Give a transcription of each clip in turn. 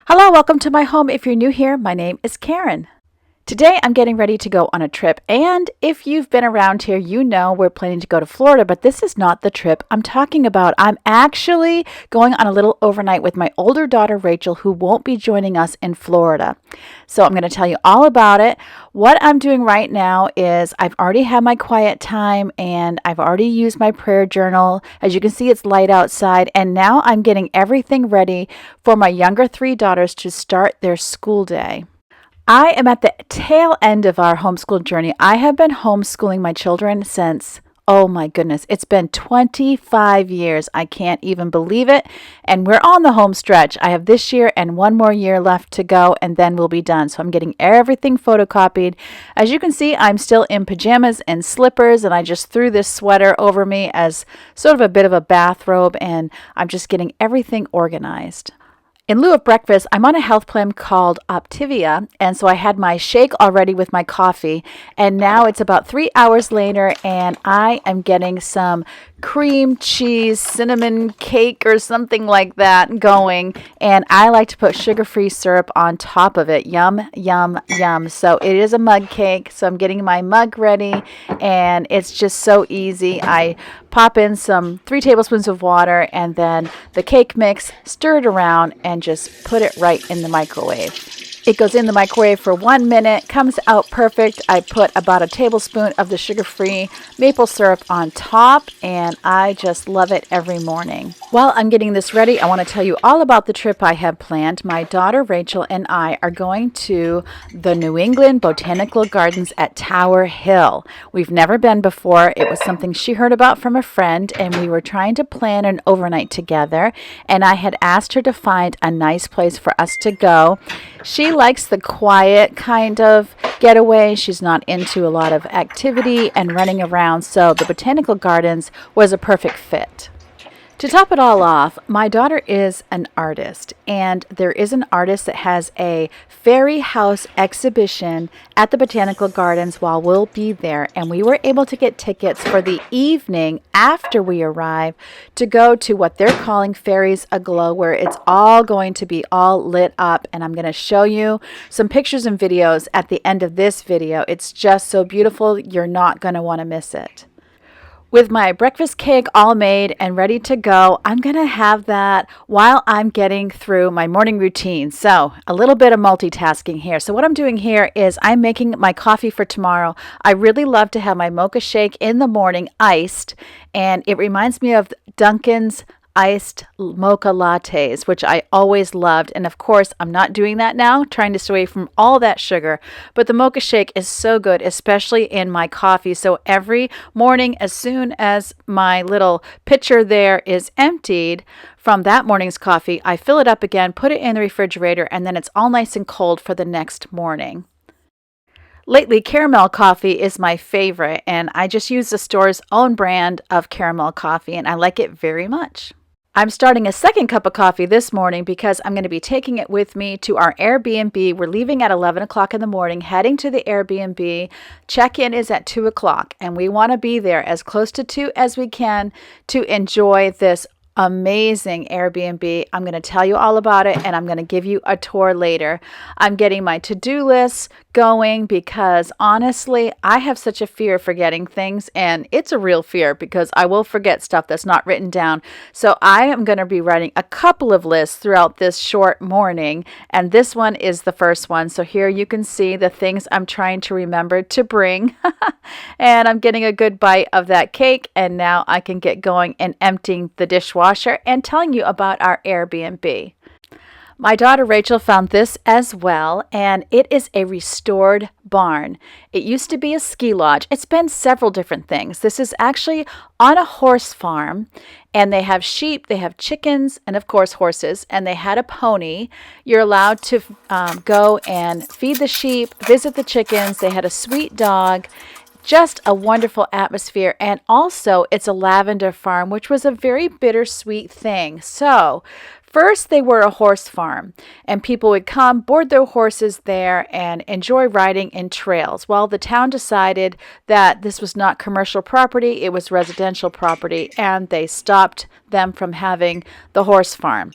Hello, welcome to my home. If you're new here, my name is Karen. Today I'm getting ready to go on a trip, and if you've been around here, you know we're planning to go to Florida, but this is not the trip I'm talking about. I'm actually going on a little overnight with my older daughter, Rachel, who won't be joining us in Florida. So I'm going to tell you all about it. What I'm doing right now is I've already had my quiet time, and I've already used my prayer journal. As you can see, it's light outside, and now I'm getting everything ready for my younger three daughters to start their school day. I am at the tail end of our homeschool journey. I have been homeschooling my children since, oh my goodness, it's been 25 years. I can't even believe it. And we're on the home stretch. I have this year and one more year left to go, and then we'll be done. So I'm getting everything photocopied. As you can see, I'm still in pajamas and slippers, and I just threw this sweater over me as sort of a bit of a bathrobe, and I'm just getting everything organized. In lieu of breakfast, I'm on a health plan called Optavia, and so I had my shake already with my coffee, and now it's about 3 hours later, and I am getting some cream cheese cinnamon cake or something like that going, and I like to put sugar-free syrup on top of it. Yum, yum, yum. So it is a mug cake, so I'm getting my mug ready, and it's just so easy. I pop in some 3 tablespoons of water and then the cake mix, stir it around, and just put it right in the microwave. It goes in the microwave for 1 minute, comes out perfect. I put about a tablespoon of the sugar-free maple syrup on top, and I just love it every morning. While I'm getting this ready, I want to tell you all about the trip I have planned. My daughter Rachel and I are going to the New England Botanical Gardens at Tower Hill. We've never been before. It was something she heard about from a friend, and we were trying to plan an overnight together, and I had asked her to find a nice place for us to go. She likes the quiet kind of getaway. She's not into a lot of activity and running around, so the Botanical Gardens was a perfect fit. To top it all off, my daughter is an artist, and there is an artist that has a fairy house exhibition at the Botanical Gardens while we'll be there, and we were able to get tickets for the evening after we arrive to go to what they're calling Fairies Aglow, where it's all going to be all lit up, and I'm going to show you some pictures and videos at the end of this video. It's just so beautiful. You're not going to want to miss it. With my breakfast cake all made and ready to go, I'm going to have that while I'm getting through my morning routine. So a little bit of multitasking here. So what I'm doing here is I'm making my coffee for tomorrow. I really love to have my mocha shake in the morning iced, and it reminds me of Dunkin's iced mocha lattes, which I always loved. And of course, I'm not doing that now, trying to stay away from all that sugar. But the mocha shake is so good, especially in my coffee. So every morning, as soon as my little pitcher there is emptied from that morning's coffee, I fill it up again, put it in the refrigerator, and then it's all nice and cold for the next morning. Lately, caramel coffee is my favorite, and I just use the store's own brand of caramel coffee, and I like it very much. I'm starting a second cup of coffee this morning because I'm going to be taking it with me to our Airbnb. We're leaving at 11 o'clock in the morning, heading to the Airbnb. Check-in is at 2 o'clock, and we want to be there as close to 2 as we can to enjoy this amazing Airbnb. I'm going to tell you all about it, and I'm going to give you a tour later. I'm getting my to-do list going because honestly, I have such a fear of forgetting things, and it's a real fear because I will forget stuff that's not written down. So I am going to be writing a couple of lists throughout this short morning, and this one is the first one. So here you can see the things I'm trying to remember to bring. And I'm getting a good bite of that cake, and now I can get going and emptying the dishwasher and telling you about our Airbnb. My daughter Rachel found this as well, and it is a restored barn. It used to be a ski lodge. It's been several different things. This is actually on a horse farm, and they have sheep, they have chickens, and of course horses, and they had a pony. You're allowed to go and feed the sheep, visit the chickens. They had a sweet dog. Just a wonderful atmosphere, and also it's a lavender farm, which was a very bittersweet thing. So first, they were a horse farm, and people would come, board their horses there, and enjoy riding in trails. Well, the town decided that this was not commercial property, it was residential property, and they stopped them from having the horse farm.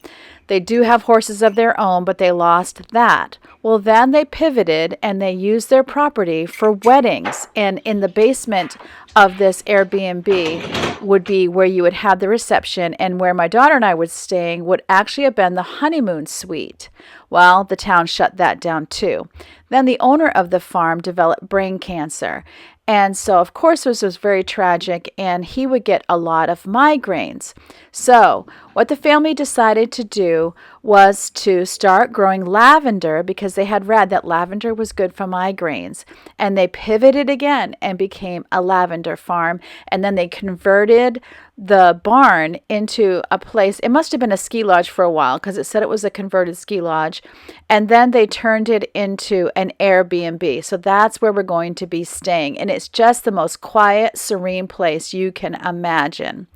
They do have horses of their own, but they lost that. Well, then they pivoted and they used their property for weddings. And in the basement of this Airbnb would be where you would have the reception, and where my daughter and I was staying would actually have been the honeymoon suite. Well, the town shut that down too. Then the owner of the farm developed brain cancer. And so, of course, this was very tragic, and he would get a lot of migraines. So, what the family decided to do was to start growing lavender, because they had read that lavender was good for migraines. And they pivoted again and became a lavender farm. And then they converted the barn into a place. It must have been a ski lodge for a while, because it said it was a converted ski lodge. And then they turned it into an Airbnb. So that's where we're going to be staying. And it's just the most quiet, serene place you can imagine.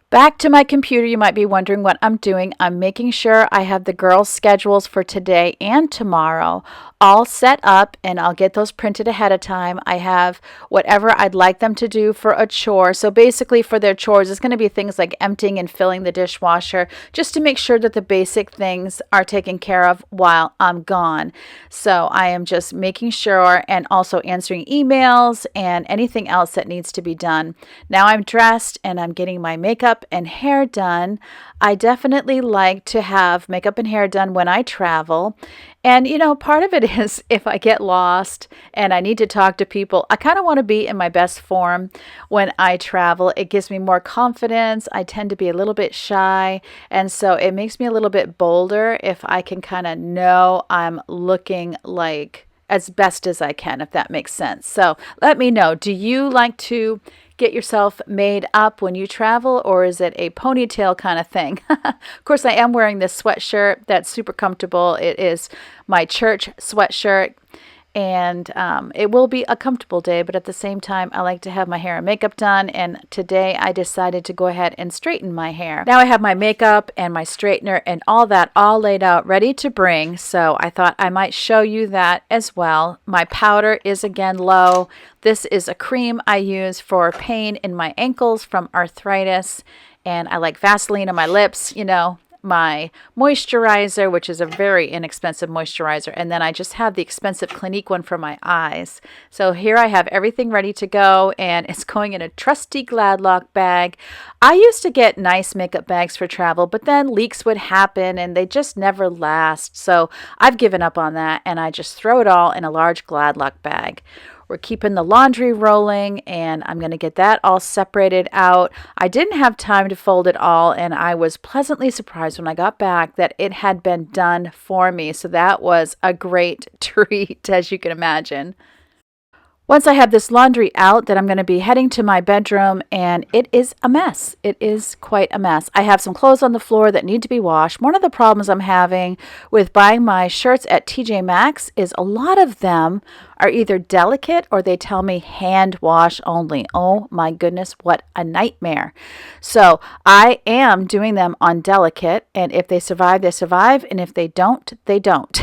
Back to my computer, you might be wondering what I'm doing. I'm making sure I have the girls' schedules for today and tomorrow all set up, and I'll get those printed ahead of time. I have whatever I'd like them to do for a chore. So basically for their chores, it's going to be things like emptying and filling the dishwasher, just to make sure that the basic things are taken care of while I'm gone. So I am just making sure, and also answering emails and anything else that needs to be done. Now I'm dressed and I'm getting my makeup and hair done. I definitely like to have makeup and hair done when I travel. And, part of it is if I get lost and I need to talk to people, I kind of want to be in my best form when I travel. It gives me more confidence. I tend to be a little bit shy. And so it makes me a little bit bolder if I can kind of know I'm looking like as best as I can, if that makes sense. So let me know, do you like to get yourself made up when you travel, or is it a ponytail kind of thing? Of course, I am wearing this sweatshirt that's super comfortable. It is my church sweatshirt, and it will be a comfortable day, but at the same time, I like to have my hair and makeup done, and today I decided to go ahead and straighten my hair. Now I have my makeup and my straightener and all that all laid out, ready to bring, so I thought I might show you that as well. My powder is again low. This is a cream I use for pain in my ankles from arthritis, and I like Vaseline on my lips, my moisturizer, which is a very inexpensive moisturizer, and then I just have the expensive Clinique one for my eyes. So here I have everything ready to go, and it's going in a trusty Gladlock bag. I used to get nice makeup bags for travel, but then leaks would happen and they just never last. So I've given up on that, and I just throw it all in a large Gladlock bag. We're keeping the laundry rolling, and I'm going to get that all separated out. I didn't have time to fold it all, and I was pleasantly surprised when I got back that it had been done for me. So that was a great treat, as you can imagine. Once I have this laundry out, then I'm going to be heading to my bedroom, and it is a mess. It is quite a mess. I have some clothes on the floor that need to be washed. One of the problems I'm having with buying my shirts at TJ Maxx is a lot of them are either delicate or they tell me hand wash only. Oh my goodness, what a nightmare. So I am doing them on delicate, and if they survive, they survive, and if they don't, they don't.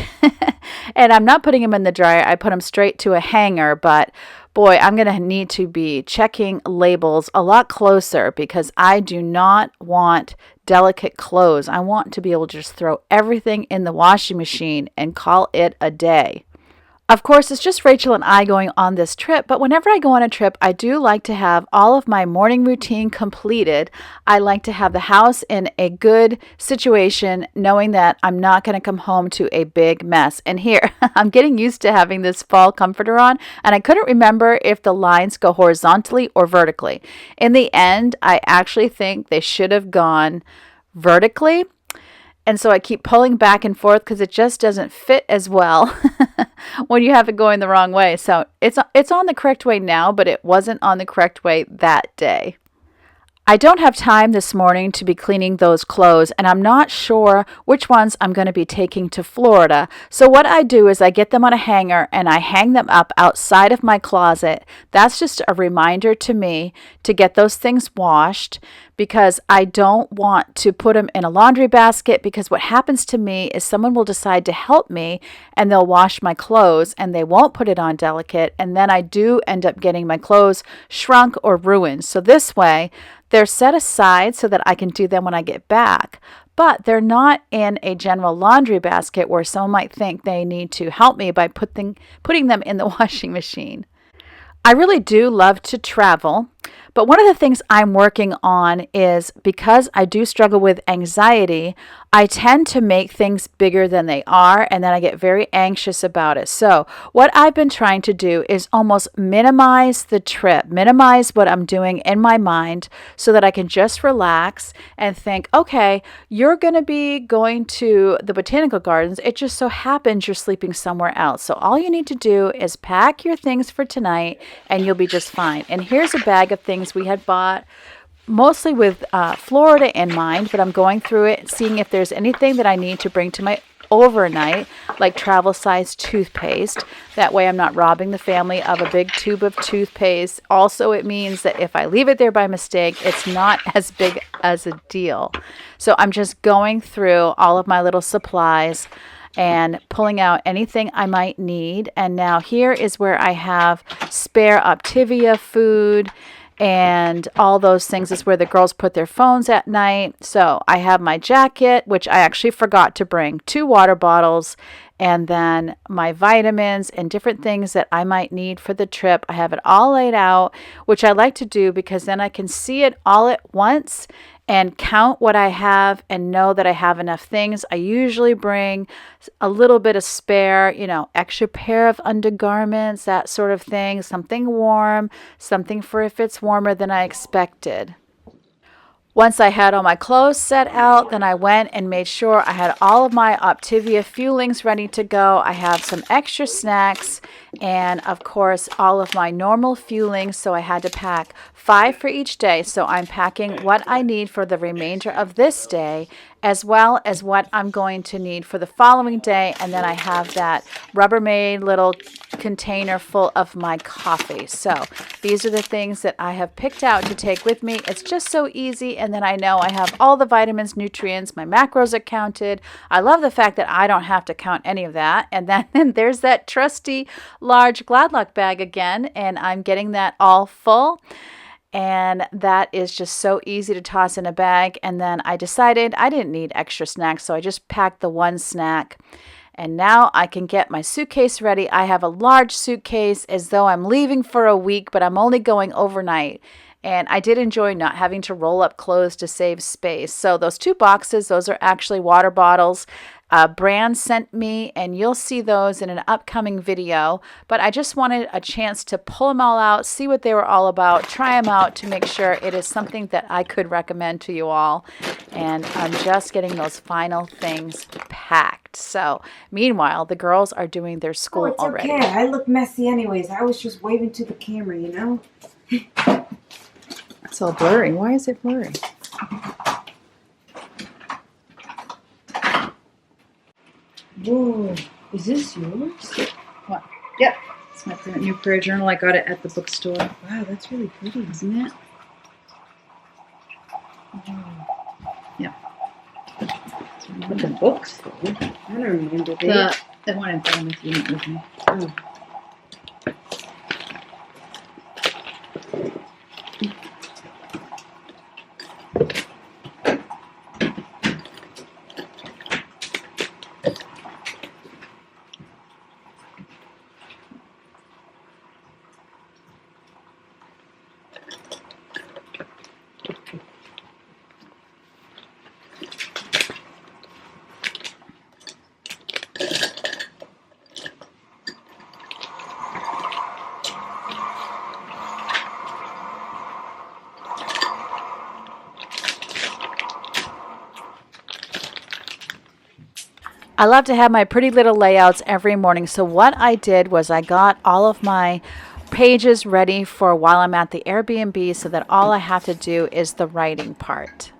And I'm not putting them in the dryer. I put them straight to a hanger, but boy, I'm going to need to be checking labels a lot closer, because I do not want delicate clothes. I want to be able to just throw everything in the washing machine and call it a day. Of course, it's just Rachel and I going on this trip, but whenever I go on a trip, I do like to have all of my morning routine completed. I like to have the house in a good situation, knowing that I'm not going to come home to a big mess. And here, I'm getting used to having this fall comforter on, and I couldn't remember if the lines go horizontally or vertically. In the end, I actually think they should have gone vertically. And so I keep pulling back and forth because it just doesn't fit as well when you have it going the wrong way. So it's on the correct way now, but it wasn't on the correct way that day. I don't have time this morning to be cleaning those clothes, and I'm not sure which ones I'm going to be taking to Florida. So what I do is I get them on a hanger and I hang them up outside of my closet. That's just a reminder to me to get those things washed, because I don't want to put them in a laundry basket, because what happens to me is someone will decide to help me and they'll wash my clothes and they won't put it on delicate, and then I do end up getting my clothes shrunk or ruined. So this way, they're set aside so that I can do them when I get back. but they're not in a general laundry basket where someone might think they need to help me by putting them in the washing machine. I really do love to travel, but one of the things I'm working on is because I do struggle with anxiety, I tend to make things bigger than they are, and then I get very anxious about it. So what I've been trying to do is almost minimize the trip, minimize what I'm doing in my mind so that I can just relax and think, okay, you're going to be going to the botanical gardens. It just so happens you're sleeping somewhere else. So all you need to do is pack your things for tonight and you'll be just fine. And here's a bag of things we had bought, mostly with Florida in mind, but I'm going through it, seeing if there's anything that I need to bring to my overnight, like travel size toothpaste. That way I'm not robbing the family of a big tube of toothpaste. Also, it means that if I leave it there by mistake, it's not as big as a deal. So I'm just going through all of my little supplies and pulling out anything I might need. And now here is where I have spare Optavia food and all those things. Is where the girls put their phones at night. So I have my jacket, which I actually forgot to bring, 2 water bottles, and then my vitamins and different things that I might need for the trip. I have it all laid out, which I like to do because then I can see it all at once and count what I have and know that I have enough things. I usually bring a little bit of spare, extra pair of undergarments, that sort of thing, something warm, something for if it's warmer than I expected. Once I had all my clothes set out, then I went and made sure I had all of my Optavia fuelings ready to go. I have some extra snacks and, of course, all of my normal fuelings. So I had to pack 5 for each day. So I'm packing what I need for the remainder of this day, as well as what I'm going to need for the following day. And then I have that Rubbermaid little container full of my coffee. So these are the things that I have picked out to take with me. It's just so easy. And then I know I have all the vitamins, nutrients, my macros are counted. I love the fact that I don't have to count any of that. And then there's that trusty large Gladluck bag again. And I'm getting that all full. And that is just so easy to toss in a bag. And then I decided I didn't need extra snacks, so I just packed the 1 snack. And now I can get my suitcase ready. I have a large suitcase as though I'm leaving for a week, but I'm only going overnight. And I did enjoy not having to roll up clothes to save space. So those 2 boxes, those are actually water bottles. Brand sent me, and you'll see those in an upcoming video. But I just wanted a chance to pull them all out, see what they were all about, try them out to make sure it is something that I could recommend to you all. And I'm just getting those final things packed. So meanwhile, the girls are doing their school it's already. Okay. I look messy anyways. I was just waving to the camera, It's all blurry. Why is it blurry? Whoa, is this yours? What? Yep. It's my new prayer journal. I got it at the bookstore. Wow, that's really pretty. Isn't it? Yeah. What the books for? I don't remember that. The one in front of you with me. Oh. I love to have my pretty little layouts every morning. So what I did was I got all of my pages ready for while I'm at the Airbnb so that all I have to do is the writing part.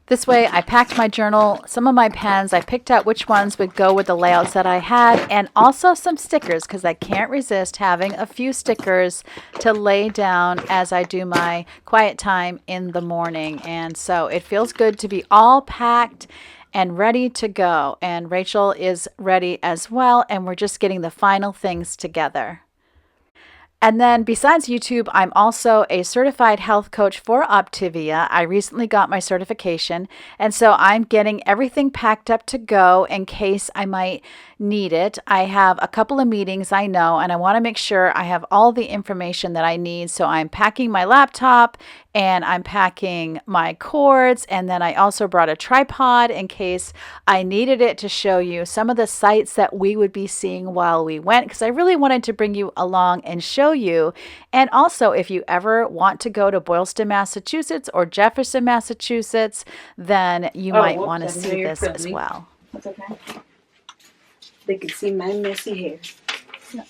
This way I packed my journal, some of my pens, I picked out which ones would go with the layouts that I had, and also some stickers because I can't resist having a few stickers to lay down as I do my quiet time in the morning. And so it feels good to be all packed and ready to go. And Rachel is ready as well, and we're just getting the final things together. And then besides YouTube, I'm also a certified health coach for Optavia. I recently got my certification, and so I'm getting everything packed up to go in case I might need it. I have a couple of meetings, I know, and I want to make sure I have all the information that I need. So I'm packing my laptop and I'm packing my cords, and then I also brought a tripod in case I needed it to show you some of the sites that we would be seeing while we went, because I really wanted to bring you along and show you. And also, if you ever want to go to Boylston, Massachusetts or Jefferson, Massachusetts, then you might want to see this as well. That's okay. They can see my messy hair. Yeah.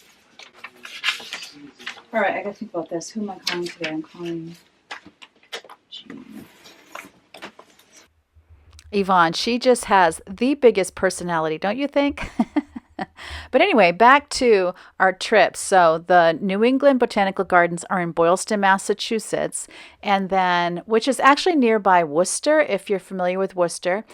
All right, I gotta think about this. Who am I calling today? I'm calling Yvonne. She just has the biggest personality, don't you think? But anyway, back to our trip. So the New England Botanical Gardens are in Boylston, Massachusetts, and then, which is actually nearby Worcester, if you're familiar with Worcester.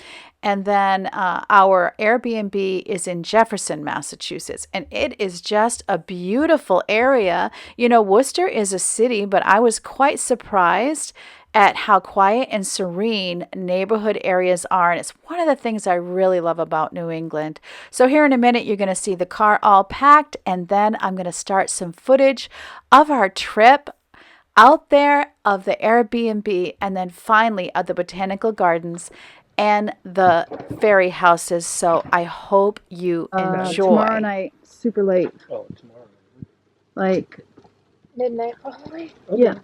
And then our Airbnb is in Jefferson, Massachusetts, and it is just a beautiful area. You know, Worcester is a city, but I was quite surprised at how quiet and serene neighborhood areas are. And it's one of the things I really love about New England. So here in a minute, you're going to see the car all packed, and then I'm going to start some footage of our trip out there, of the Airbnb, and then finally of the botanical gardens and the fairy houses. So I hope you enjoy. Tomorrow night, super late. Oh, tomorrow. Like Midnight, probably. Okay. Yeah.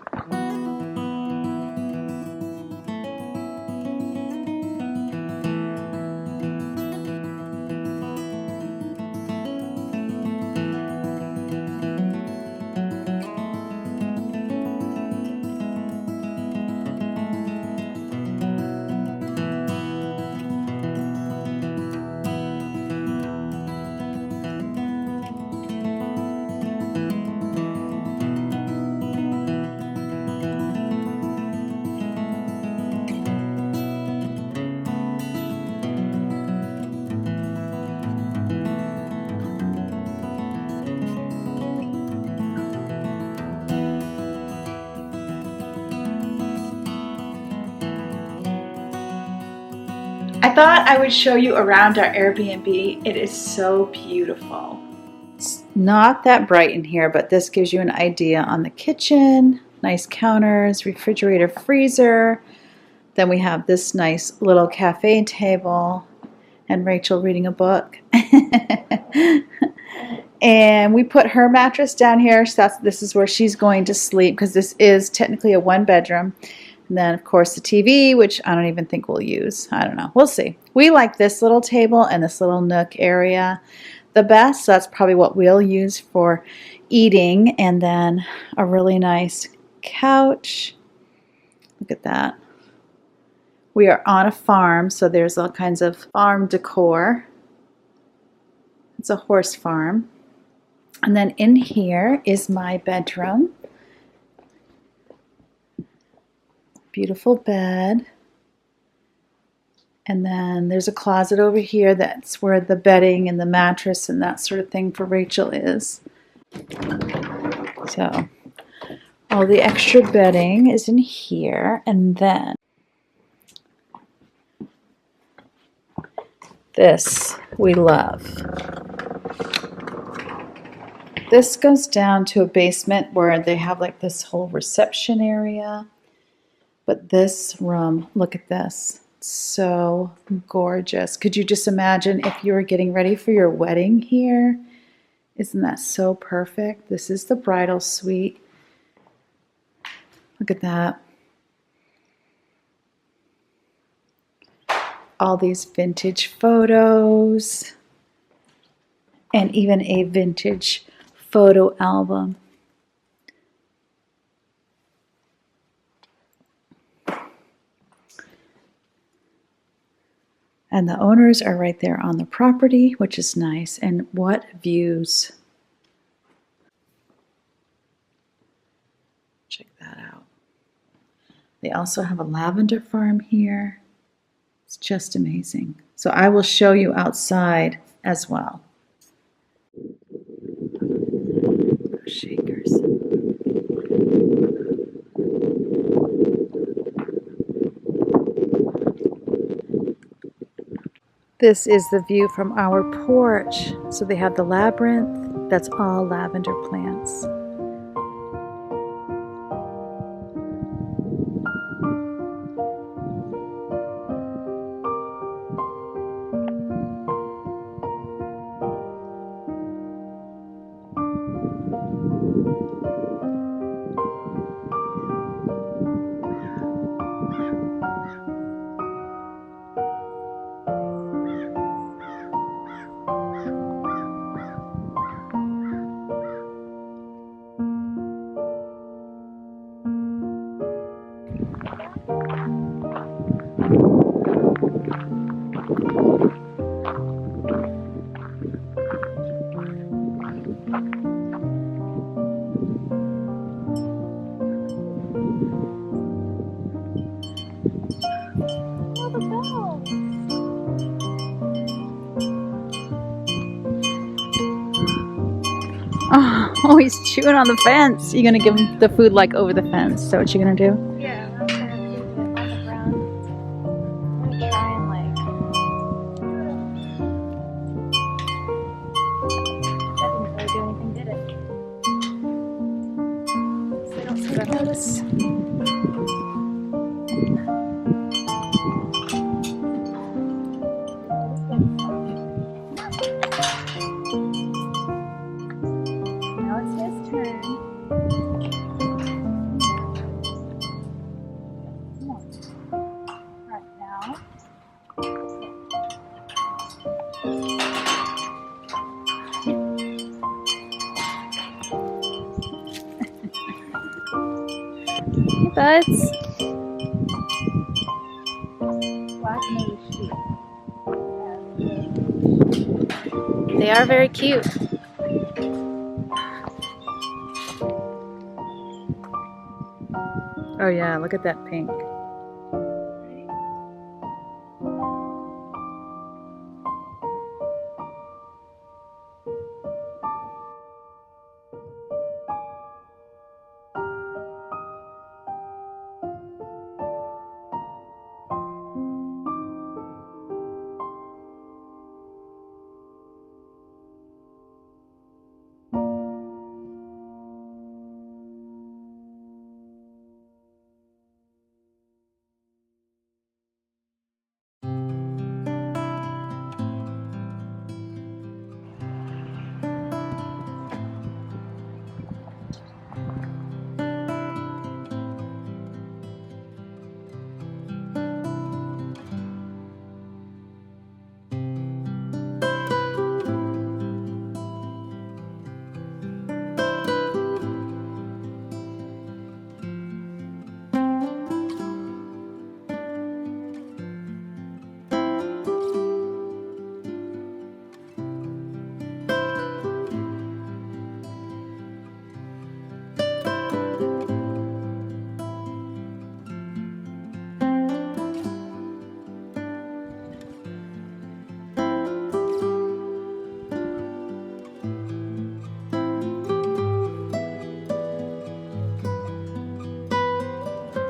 I thought I would show you around our Airbnb. It is so beautiful. It's not that bright in here, but this gives you an idea on the kitchen. Nice counters, refrigerator, freezer. Then we have this nice little cafe table and Rachel reading a book. And we put her mattress down here. So this is where she's going to sleep, because this is technically a one bedroom. And then, of course, the TV, which I don't even think we'll use. I don't know. We'll see. We like this little table and this little nook area the best. So that's probably what we'll use for eating. And then a really nice couch. Look at that. We are on a farm, so there's all kinds of farm decor. It's a horse farm. And then in here is my bedroom. Beautiful bed. And then there's a closet over here. That's where the bedding and the mattress and that sort of thing for Rachel is. So all the extra bedding is in here. And then this we love. This goes down to a basement where they have like this whole reception area. But this room, look at this. It's so gorgeous. Could you just imagine if you were getting ready for your wedding here? Isn't that so perfect? This is the bridal suite. Look at that. All these vintage photos. And even a vintage photo album. And the owners are right there on the property, which is nice. And what views. Check that out. They also have a lavender farm here. It's just amazing. So I will show you outside as well. Shakers. This is the view from our porch. So they have the labyrinth. That's all lavender plants. Oh, he's chewing on the fence. You're gonna give him the food like over the fence. Is that what you're gonna do? Yeah, I'm gonna leave it on the ground. I'm gonna try and like. That didn't really do anything, did it? So I don't see the notice. Now it's his turn. Come on. Right now. Hey, buds. Black-nosed sheep. They are very cute. Oh yeah, look at that pink.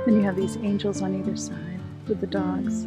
Then you have these angels on either side with the dogs.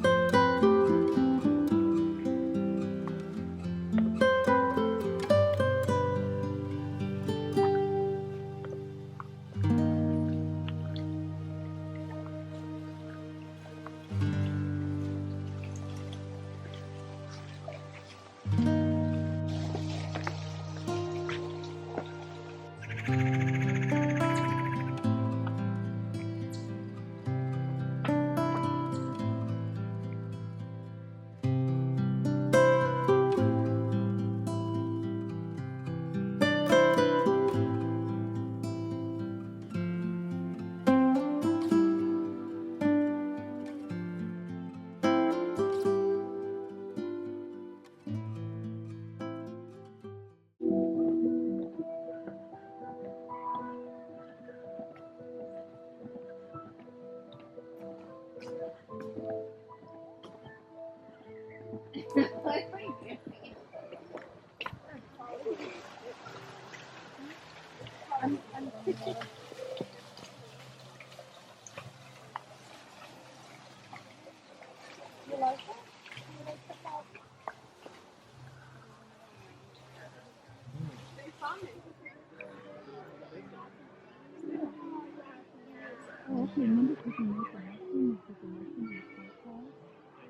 remember taking notes on that thing, you took the notes in your smart class,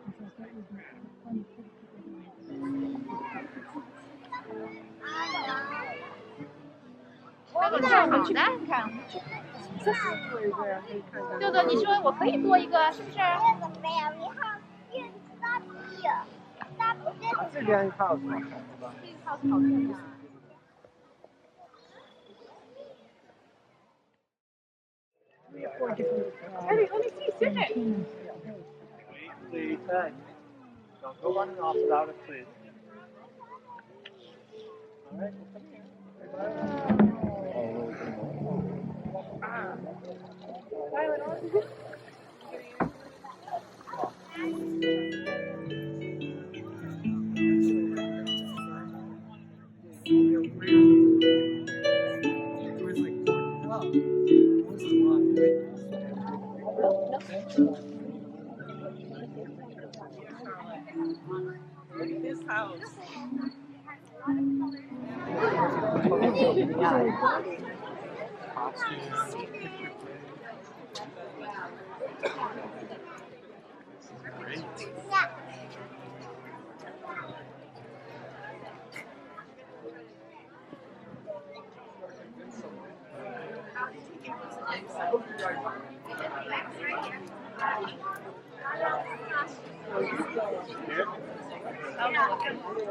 and so I thought it was fun to put it together like a book. 这个正好的，看，豆豆，你说我可以多一个，是不是？这边一套是吧？这个套好看的。Let me see, sit it. Please. Don't go running off without it, please. All right. This house.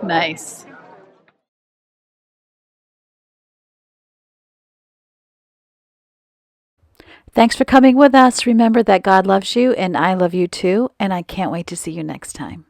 Nice. Thanks for coming with us. Remember that God loves you and I love you too, and I can't wait to see you next time.